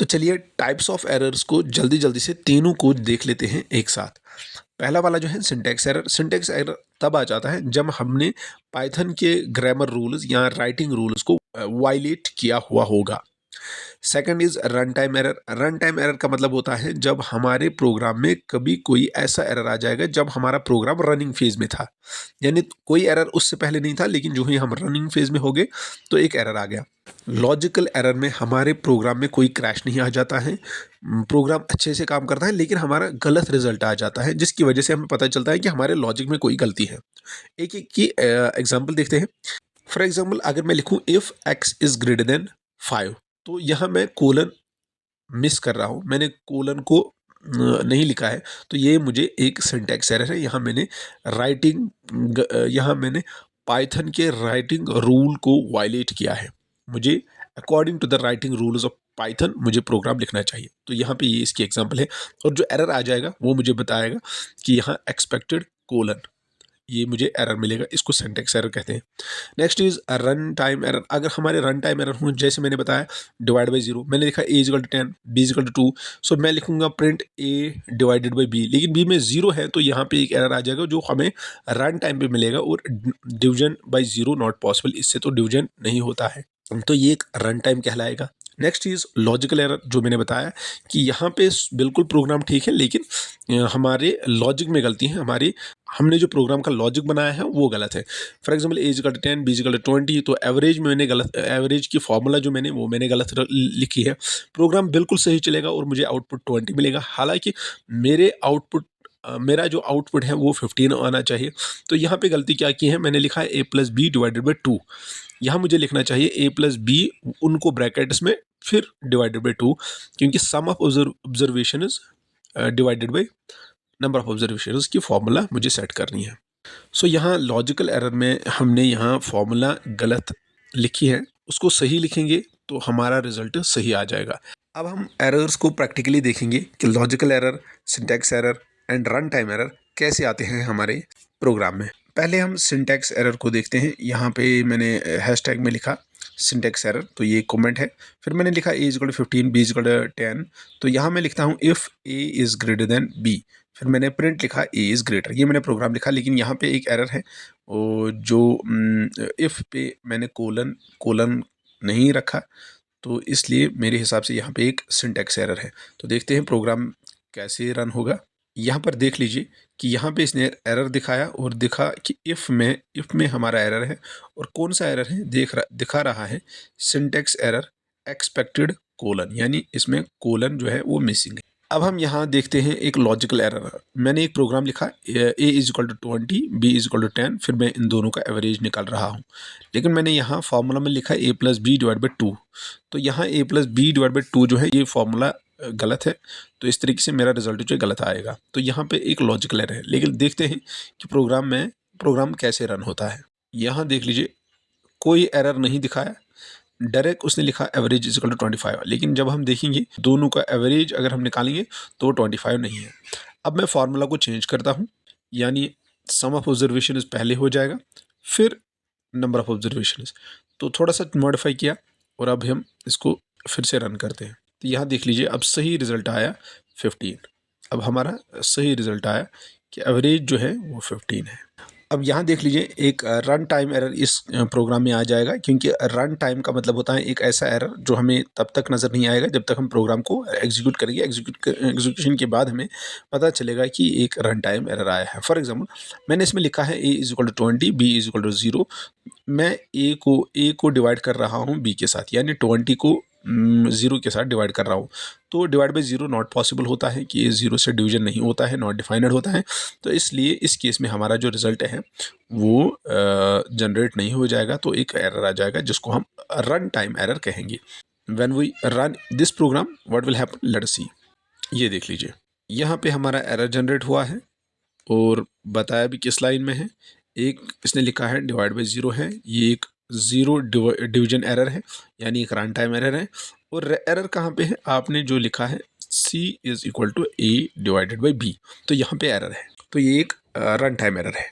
तो चलिए types of errors को जल्दी जल्दी से तीनों को देख लेते हैं एक साथ। पहला वाला जो है सिंटैक्स एरर। सिंटैक्स एरर तब आ जाता है जब हमने पाइथन के ग्रामर रूल्स या राइटिंग रूल्स को वायलेट किया हुआ होगा। Second is run time error. Run time error का मतलब होता है जब हमारे प्रोग्राम में कभी कोई ऐसा एरर आ जाएगा जब हमारा प्रोग्राम रनिंग फेज में था, यानी कोई एरर उससे पहले नहीं था, लेकिन जो ही हम रनिंग फेज में हो गए तो एक एरर आ गया। लॉजिकल एरर में हमारे प्रोग्राम में कोई क्रैश नहीं आ जाता है, प्रोग्राम अच्छे से काम करता है, लेकिन हमारा गलत रिजल्ट आ जाता है, जिसकी वजह से हमें पता चलता है कि हमारे लॉजिक में कोई गलती है। एक एक की एग्जाम्पल देखते हैं। फॉर एग्जाम्पल अगर मैं लिखूं if x is greater than 5, तो यहाँ मैं कोलन मिस कर रहा हूँ, मैंने कोलन को नहीं लिखा है, तो ये मुझे एक सिंटैक्स एरर है। यहाँ मैंने पाइथन के राइटिंग रूल को वायलेट किया है। मुझे according to the writing rules of Python मुझे प्रोग्राम लिखना चाहिए। तो यहाँ पे ये इसकी एग्जांपल है, और जो एरर आ जाएगा वो मुझे बताएगा कि यहाँ एक्सपेक्टेड कोलन, ये मुझे एरर मिलेगा, इसको सिंटैक्स एरर कहते हैं। Next is run time error. अगर हमारे रन टाइम एरर हो, जैसे मैंने बताया डिवाइड बाई 0, मैंने लिखा a equal to 10, b equal to 2, so मैं लिखूंगा print a divided by b, लेकिन b में 0 है, तो यहाँ पे एक एरर आ जाएगा जो हमें रन टाइम पे मिलेगा, और डिवीजन बाई 0 नॉट पॉसिबल, इससे तो डिवीजन नहीं होता है, तो ये एक रन टाइम कहलाएगा। नेक्स्ट इज लॉजिकल एरर, जो मैंने बताया कि यहाँ पे बिल्कुल प्रोग्राम ठीक है, लेकिन हमारे लॉजिक में गलती है, हमने जो प्रोग्राम का लॉजिक बनाया है वो गलत है। For example A equal to 10, B equal to 20, तो एवरेज में मैंने गलत, एवरेज की फॉर्मूला जो मैंने गलत लिखी है। प्रोग्राम बिल्कुल सही चलेगा और मुझे आउटपुट 20 मिलेगा, हालांकि मेरा जो आउटपुट है वो 15 आना चाहिए। तो यहाँ पे गलती क्या की है, मैंने लिखा है a plus B divided by 2, यहाँ मुझे लिखना चाहिए a प्लस बी, उनको ब्रैकेट्स में, फिर डिवाइडेड बाई 2, क्योंकि sum of observation is divided by number of observation की फॉर्मूला मुझे सेट करनी है। सो यहाँ लॉजिकल एरर में हमने यहाँ फॉर्मूला गलत लिखी है, उसको सही लिखेंगे तो हमारा रिजल्ट सही आ जाएगा। अब हम एरर्स को प्रैक्टिकली देखेंगे कि logical error, syntax error and run time error कैसे आते हैं हमारे प्रोग्राम में। पहले हम सिंटैक्स एरर को देखते हैं। यहाँ पे मैंने हैशटैग में लिखा सिंटैक्स एरर, तो ये कमेंट है। फिर मैंने लिखा a equal to 15, b equal to 10, तो यहाँ मैं लिखता हूँ if a is greater than b। फिर मैंने प्रिंट लिखा a इज़ ग्रेटर, ये मैंने प्रोग्राम लिखा, लेकिन यहाँ पे एक एरर है, और जो इफ़ पे मैंने कोलन नहीं रखा, तो इसलिए मेरे हिसाब से यहाँ पे एक सिंटैक्स एरर है। तो देखते हैं प्रोग्राम कैसे रन होगा। यहाँ पर देख लीजिए कि यहाँ पे इसने एरर दिखाया और दिखा कि इफ़ में हमारा एरर है, और कौन सा एरर है दिखा रहा है सिंटैक्स एरर एक्सपेक्टेड कोलन, यानी इसमें कोलन जो है वो मिसिंग है। अब हम यहाँ देखते हैं एक लॉजिकल एरर। मैंने एक प्रोग्राम लिखा a is equal to 20, b is equal to 10, फिर मैं इन दोनों का एवरेज निकाल रहा हूँ, लेकिन मैंने यहाँ फार्मूला में लिखा a plus B divide by 2, तो यहाँ a plus B divide by 2 जो है ये फार्मूला गलत है, तो इस तरीके से मेरा रिजल्ट जो है गलत आएगा। तो यहाँ पे एक लॉजिकल एरर है, लेकिन देखते हैं कि प्रोग्राम कैसे रन होता है। यहाँ देख लीजिए कोई एरर नहीं दिखाया, डायरेक्ट उसने लिखा एवरेज इज इक्वल टू 25, लेकिन जब हम देखेंगे दोनों का एवरेज अगर हम निकालेंगे तो 25 नहीं है। अब मैं फार्मूला को चेंज करता हूँ, यानी सम ऑफ ऑब्जर्वेशन पहले हो जाएगा, फिर नंबर ऑफ ऑब्जर्वेशन, तो थोड़ा सा मॉडिफाई किया, और अब हम इसको फिर से रन करते हैं। तो यहाँ देख लीजिए अब सही रिजल्ट आया 15। अब हमारा सही रिजल्ट आया कि एवरेज जो है वो 15 है। अब यहाँ देख लीजिए एक रन टाइम एरर इस प्रोग्राम में आ जाएगा, क्योंकि रन टाइम का मतलब होता है एक ऐसा एरर जो हमें तब तक नज़र नहीं आएगा जब तक हम प्रोग्राम को एग्जीक्यूट करेंगे। एग्जीक्यूशन के बाद हमें पता चलेगा कि एक रन टाइम एरर आया है। फॉर एग्जांपल मैंने इसमें लिखा है a is equal to 20, b is equal to 0, मैं a को डिवाइड कर रहा हूँ b के साथ, यानी 20 को 0 के साथ डिवाइड कर रहा हूँ, तो डिवाइड बाई 0 नॉट पॉसिबल होता है कि 0 से डिवीजन नहीं होता है, नॉट डिफाइंड होता है, तो इसलिए इस केस में हमारा जो रिजल्ट है वो जनरेट नहीं हो जाएगा, तो एक एरर आ जाएगा जिसको हम रन टाइम एरर कहेंगे। When we run this program what will happen, let us see. ये देख लीजिए यहाँ पे हमारा एरर जनरेट हुआ है, और बताया भी किस लाइन में है। एक इसने लिखा है डिवाइड बाई 0 है, ये एक 0 डिवीजन एरर है, यानी एक रन टाइम एरर है। और एरर कहाँ पे है, आपने जो लिखा है c is equal to a divided by b, तो यहाँ पे एरर है, तो ये एक रन टाइम एरर है।